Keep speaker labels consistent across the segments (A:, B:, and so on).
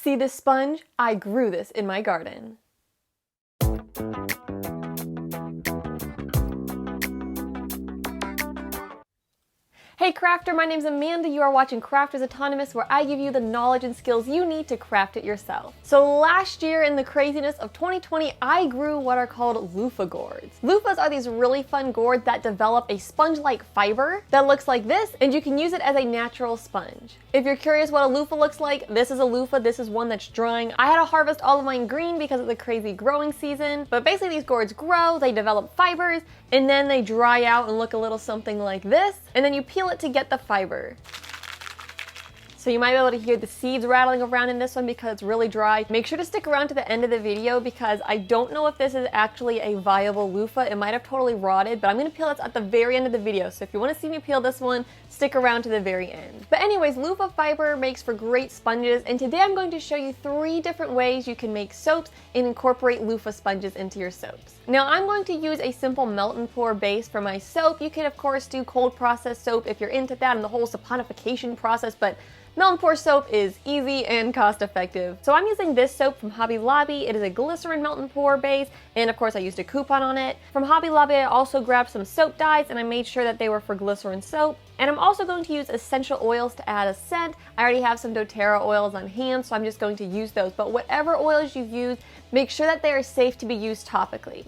A: See this sponge? I grew this in my garden. Hey crafter, my name's Amanda. You are watching Crafters Autonomous, where I give you the knowledge and skills you need to craft it yourself. So last year, in the craziness of 2020, I grew what are called loofah gourds. Loofahs are these really fun gourds that develop a sponge-like fiber that looks like this, and you can use it as a natural sponge. If you're curious what a loofah looks like, this is a loofah. This is one that's drying. I had to harvest all of mine green because of the crazy growing season, but basically these gourds grow, they develop fibers, and then they dry out and look a little something like this, and then you peel it to get the fiber. So you might be able to hear the seeds rattling around in this one because it's really dry. Make sure to stick around to the end of the video because I don't know if this is actually a viable loofah. It might have totally rotted, but I'm gonna peel it at the very end of the video. So if you wanna see me peel this one, stick around to the very end. But anyways, loofah fiber makes for great sponges, and today I'm going to show you 3 different ways you can make soaps and incorporate loofah sponges into your soaps. Now I'm going to use a simple melt and pour base for my soap. You can of course do cold process soap if you're into that and the whole saponification process, but melt and pour soap is easy and cost effective. So I'm using this soap from Hobby Lobby. It is a glycerin melt and pour base, and of course I used a coupon on it. From Hobby Lobby I also grabbed some soap dyes and I made sure that they were for glycerin soap. And I'm also going to use essential oils to add a scent. I already have some doTERRA oils on hand, so I'm just going to use those. But whatever oils you use, make sure that they are safe to be used topically.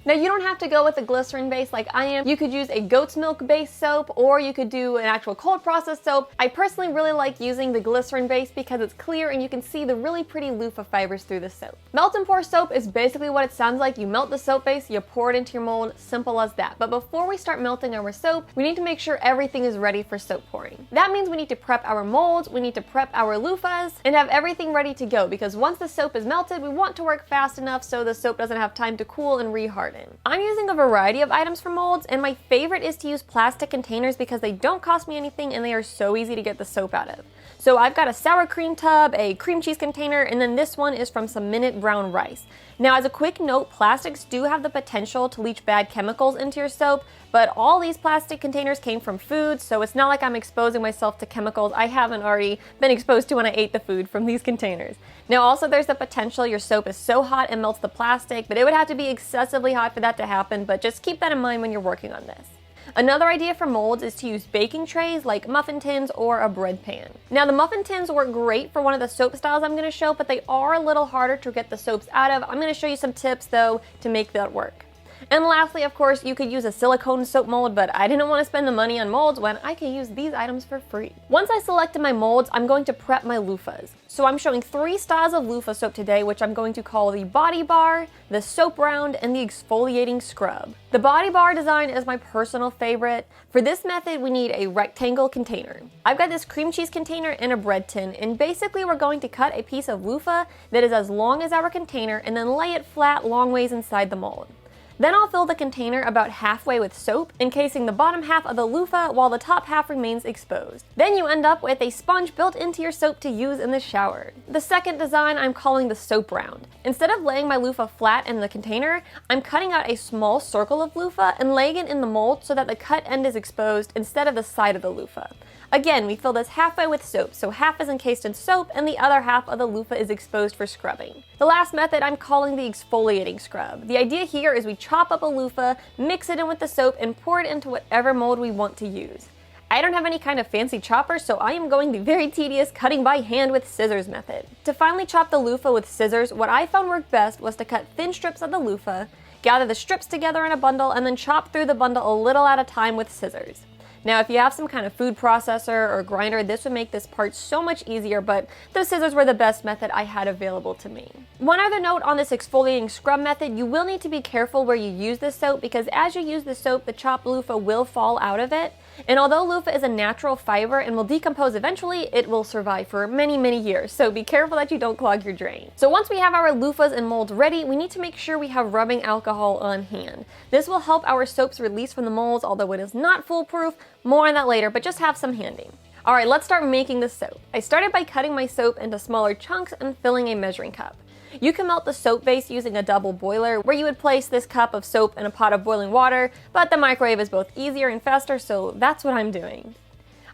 A: Now you don't have to go with a glycerin base like I am. You could use a goat's milk based soap, or you could do an actual cold process soap. I personally really like using the glycerin base because it's clear and you can see the really pretty loofah fibers through the soap. Melt and pour soap is basically what it sounds like. You melt the soap base, you pour it into your mold, simple as that. But before we start melting our soap, we need to make sure everything is ready for soap pouring. That means we need to prep our molds, we need to prep our loofahs, and have everything ready to go because once the soap is melted, we want to work fast enough so the soap doesn't have time to cool and reharden. I'm using a variety of items for molds, and my favorite is to use plastic containers because they don't cost me anything and they are so easy to get the soap out of. So I've got a sour cream tub, a cream cheese container, and then this one is from some minute brown rice. Now as a quick note, plastics do have the potential to leach bad chemicals into your soap, but all these plastic containers came from food, so it's not like I'm exposing myself to chemicals I haven't already been exposed to when I ate the food from these containers. Now also there's the potential your soap is so hot it melts the plastic, but it would have to be excessively hot for that to happen, but just keep that in mind when you're working on this. Another idea for molds is to use baking trays like muffin tins or a bread pan. Now the muffin tins work great for one of the soap styles I'm going to show, but they are a little harder to get the soaps out of. I'm going to show you some tips though to make that work. And lastly, of course, you could use a silicone soap mold, but I didn't want to spend the money on molds when I can use these items for free. Once I selected my molds, I'm going to prep my loofahs. So I'm showing 3 styles of loofah soap today, which I'm going to call the body bar, the soap round, and the exfoliating scrub. The body bar design is my personal favorite. For this method, we need a rectangle container. I've got this cream cheese container and a bread tin, and basically we're going to cut a piece of loofah that is as long as our container and then lay it flat long ways inside the mold. Then I'll fill the container about halfway with soap, encasing the bottom half of the loofah while the top half remains exposed. Then you end up with a sponge built into your soap to use in the shower. The second design I'm calling the soap round. Instead of laying my loofah flat in the container, I'm cutting out a small circle of loofah and laying it in the mold so that the cut end is exposed instead of the side of the loofah. Again, we fill this halfway with soap, so half is encased in soap and the other half of the loofah is exposed for scrubbing. The last method I'm calling the exfoliating scrub. The idea here is we chop up a loofah, mix it in with the soap, and pour it into whatever mold we want to use. I don't have any kind of fancy chopper, so I am going the very tedious cutting by hand with scissors method. To finally chop the loofah with scissors, what I found worked best was to cut thin strips of the loofah, gather the strips together in a bundle, and then chop through the bundle a little at a time with scissors. Now, if you have some kind of food processor or grinder, this would make this part so much easier, but the scissors were the best method I had available to me. One other note on this exfoliating scrub method, you will need to be careful where you use the soap because as you use the soap, the chopped loofah will fall out of it. And although loofah is a natural fiber and will decompose eventually, it will survive for many, many years. So be careful that you don't clog your drain. So once we have our loofahs and molds ready, we need to make sure we have rubbing alcohol on hand. This will help our soaps release from the molds, although it is not foolproof. More on that later, but just have some handy. Alright, let's start making the soap. I started by cutting my soap into smaller chunks and filling a measuring cup. You can melt the soap base using a double boiler, where you would place this cup of soap in a pot of boiling water, but the microwave is both easier and faster, so that's what I'm doing.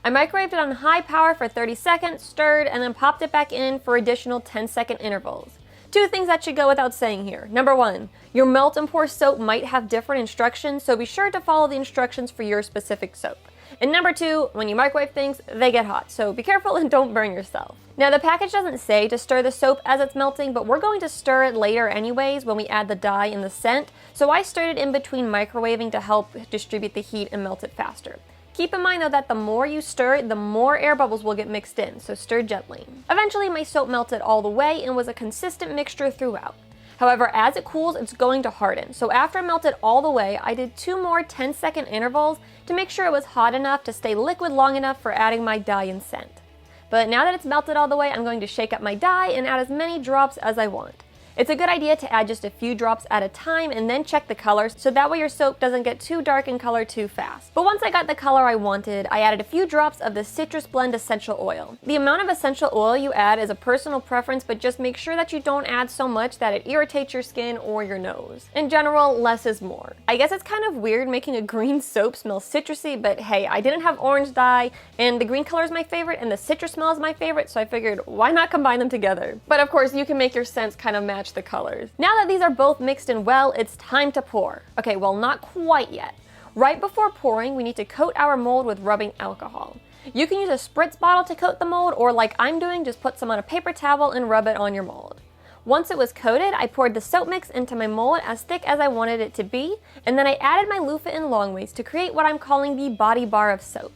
A: I microwaved it on high power for 30 seconds, stirred, and then popped it back in for additional 10-second intervals. Two things that should go without saying here. Number one, your melt and pour soap might have different instructions, so be sure to follow the instructions for your specific soap. And number two, when you microwave things, they get hot, so be careful and don't burn yourself. Now the package doesn't say to stir the soap as it's melting, but we're going to stir it later anyways when we add the dye and the scent, so I stirred it in between microwaving to help distribute the heat and melt it faster. Keep in mind though that the more you stir, the more air bubbles will get mixed in, so stir gently. Eventually my soap melted all the way and was a consistent mixture throughout. However, as it cools, it's going to harden. So after it melted all the way, I did 2 more 10-second intervals to make sure it was hot enough to stay liquid long enough for adding my dye and scent. But now that it's melted all the way, I'm going to shake up my dye and add as many drops as I want. It's a good idea to add just a few drops at a time and then check the colors so that way your soap doesn't get too dark in color too fast. But once I got the color I wanted, I added a few drops of the Citrus Blend Essential Oil. The amount of essential oil you add is a personal preference, but just make sure that you don't add so much that it irritates your skin or your nose. In general, less is more. I guess it's kind of weird making a green soap smell citrusy, but hey, I didn't have orange dye, and the green color is my favorite, and the citrus smell is my favorite, so I figured, why not combine them together? But of course, you can make your scents kind of match the colors. Now that these are both mixed in well, it's time to pour. Okay, well, not quite yet. Right before pouring, we need to coat our mold with rubbing alcohol. You can use a spritz bottle to coat the mold, or like I'm doing, just put some on a paper towel and rub it on your mold. Once it was coated, I poured the soap mix into my mold as thick as I wanted it to be, and then I added my loofah in long ways to create what I'm calling the body bar of soap.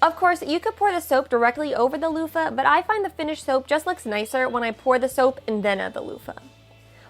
A: Of course, you could pour the soap directly over the loofah, but I find the finished soap just looks nicer when I pour the soap and then add the loofah.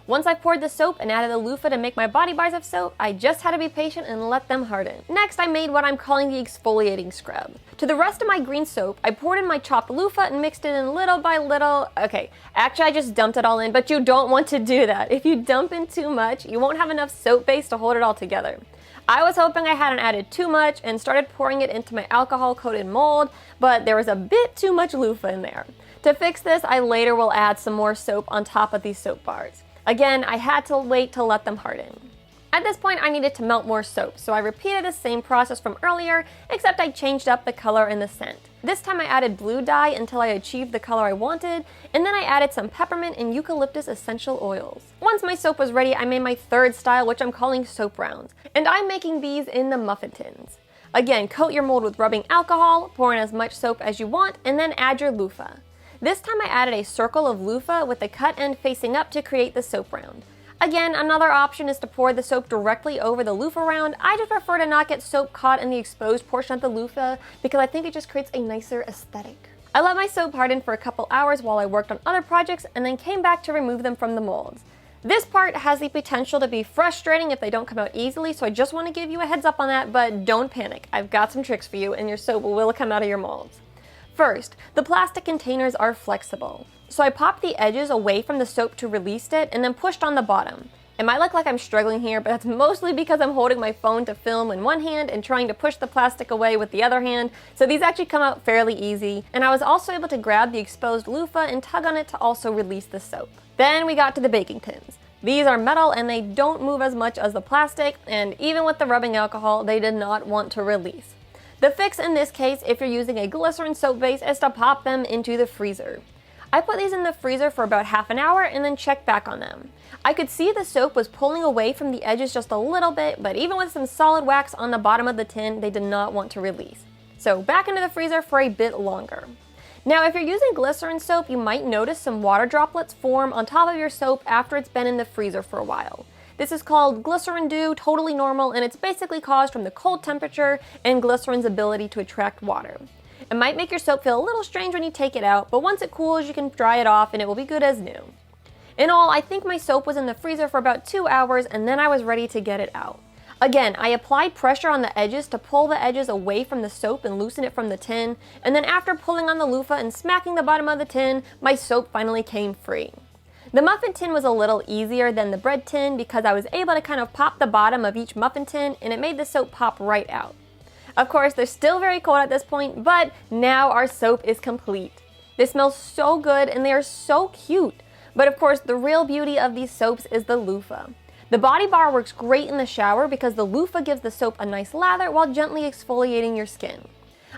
A: Once I poured the soap and added the loofah to make my body bars of soap, I just had to be patient and let them harden. Next, I made what I'm calling the exfoliating scrub. To the rest of my green soap, I poured in my chopped loofah and mixed it in little by little. Okay, actually I just dumped it all in, but you don't want to do that. If you dump in too much, you won't have enough soap base to hold it all together. I was hoping I hadn't added too much and started pouring it into my alcohol-coated mold, but there was a bit too much loofah in there. To fix this, I later will add some more soap on top of these soap bars. Again, I had to wait to let them harden. At this point, I needed to melt more soap, so I repeated the same process from earlier, except I changed up the color and the scent. This time I added blue dye until I achieved the color I wanted, and then I added some peppermint and eucalyptus essential oils. Once my soap was ready, I made my third style, which I'm calling soap rounds, and I'm making these in the muffin tins. Again, coat your mold with rubbing alcohol, pour in as much soap as you want, and then add your loofah. This time I added a circle of loofah with the cut end facing up to create the soap round. Again, another option is to pour the soap directly over the loofah round. I just prefer to not get soap caught in the exposed portion of the loofah because I think it just creates a nicer aesthetic. I let my soap harden for a couple hours while I worked on other projects and then came back to remove them from the molds. This part has the potential to be frustrating if they don't come out easily, so I just want to give you a heads up on that, but don't panic. I've got some tricks for you and your soap will come out of your molds. First, the plastic containers are flexible. So I popped the edges away from the soap to release it and then pushed on the bottom. It might look like I'm struggling here, but that's mostly because I'm holding my phone to film in one hand and trying to push the plastic away with the other hand, so these actually come out fairly easy. And I was also able to grab the exposed loofah and tug on it to also release the soap. Then we got to the baking tins. These are metal and they don't move as much as the plastic, and even with the rubbing alcohol, they did not want to release. The fix in this case, if you're using a glycerin soap base, is to pop them into the freezer. I put these in the freezer for about half an hour and then checked back on them. I could see the soap was pulling away from the edges just a little bit, but even with some solid wax on the bottom of the tin, they did not want to release. So back into the freezer for a bit longer. Now, if you're using glycerin soap, you might notice some water droplets form on top of your soap after it's been in the freezer for a while. This is called glycerin dew, totally normal, and it's basically caused from the cold temperature and glycerin's ability to attract water. It might make your soap feel a little strange when you take it out, but once it cools, you can dry it off and it will be good as new. In all, I think my soap was in the freezer for about 2 hours and then I was ready to get it out. Again, I applied pressure on the edges to pull the edges away from the soap and loosen it from the tin, and then after pulling on the loofah and smacking the bottom of the tin, my soap finally came free. The muffin tin was a little easier than the bread tin because I was able to kind of pop the bottom of each muffin tin and it made the soap pop right out. Of course, they're still very cold at this point, but now our soap is complete. They smell so good and they are so cute. But of course, the real beauty of these soaps is the loofah. The body bar works great in the shower because the loofah gives the soap a nice lather while gently exfoliating your skin.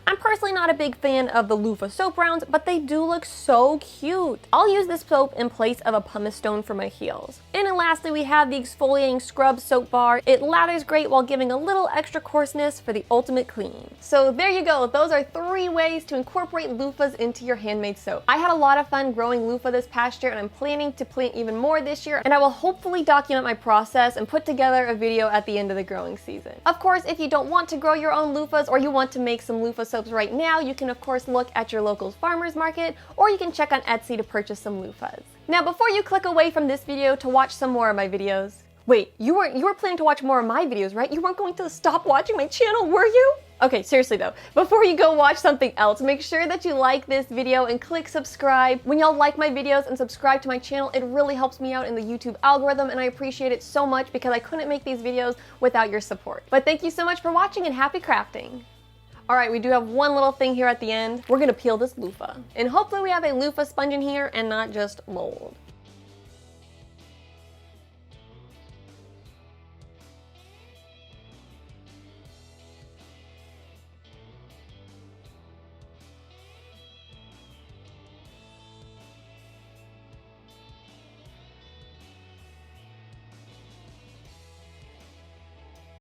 A: I'm personally not a big fan of the Loofah soap rounds, but they do look so cute. I'll use this soap in place of a pumice stone for my heels. And then lastly, we have the exfoliating scrub soap bar. It lathers great while giving a little extra coarseness for the ultimate clean. So there you go. Those are 3 ways to incorporate loofahs into your handmade soap. I had a lot of fun growing loofah this past year, and I'm planning to plant even more this year, and I will hopefully document my process and put together a video at the end of the growing season. Of course, if you don't want to grow your own loofahs or you want to make some loofah soaps right now, you can of course look at your local farmer's market, or you can check on Etsy to purchase some loofahs. Now, before you click away from this video to watch some more of my videos, wait, you were planning to watch more of my videos, right? You weren't going to stop watching my channel, were you? Okay, seriously though, before you go watch something else, make sure that you like this video and click subscribe. When y'all like my videos and subscribe to my channel, it really helps me out in the YouTube algorithm, and I appreciate it so much because I couldn't make these videos without your support. But thank you so much for watching, and happy crafting! Alright, we do have one little thing here at the end. We're gonna peel this loofah. And hopefully we have a loofah sponge in here and not just mold.